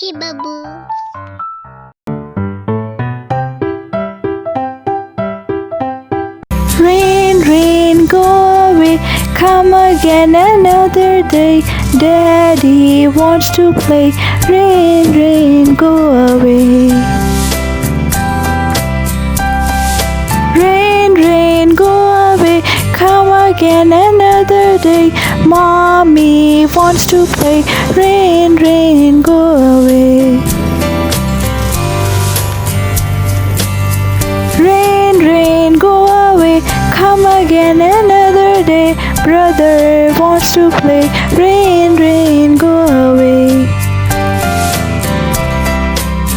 Okay, Babu. Rain, rain, go away, come again another day. Daddy wants to play. Rain, rain, go away. Rain, rain, go away, come again another day. Mommy wants to play. Rain, rain, go away. Rain, rain, go away, come again another day. Brother wants to play. Rain, rain, go away.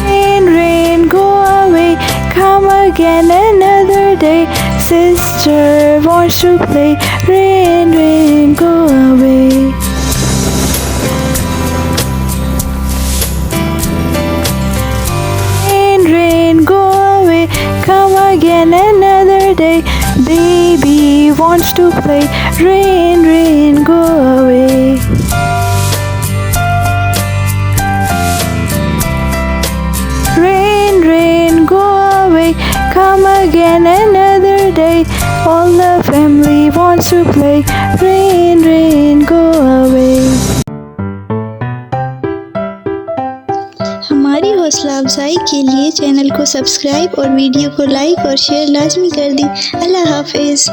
Rain, rain, go away, come again another day. Sister wants to play. Rain, rain, go away. Rain, rain, go away, come again another day. Baby wants to play. Rain, rain, go away. Rain, rain, go away, come again another day. All the family wants to play. Rain, rain, go away. हमारी हौसला अफजाई के लिए channel को subscribe और video को like और share लाजमी कर दी। अल्लाह हाफिज़।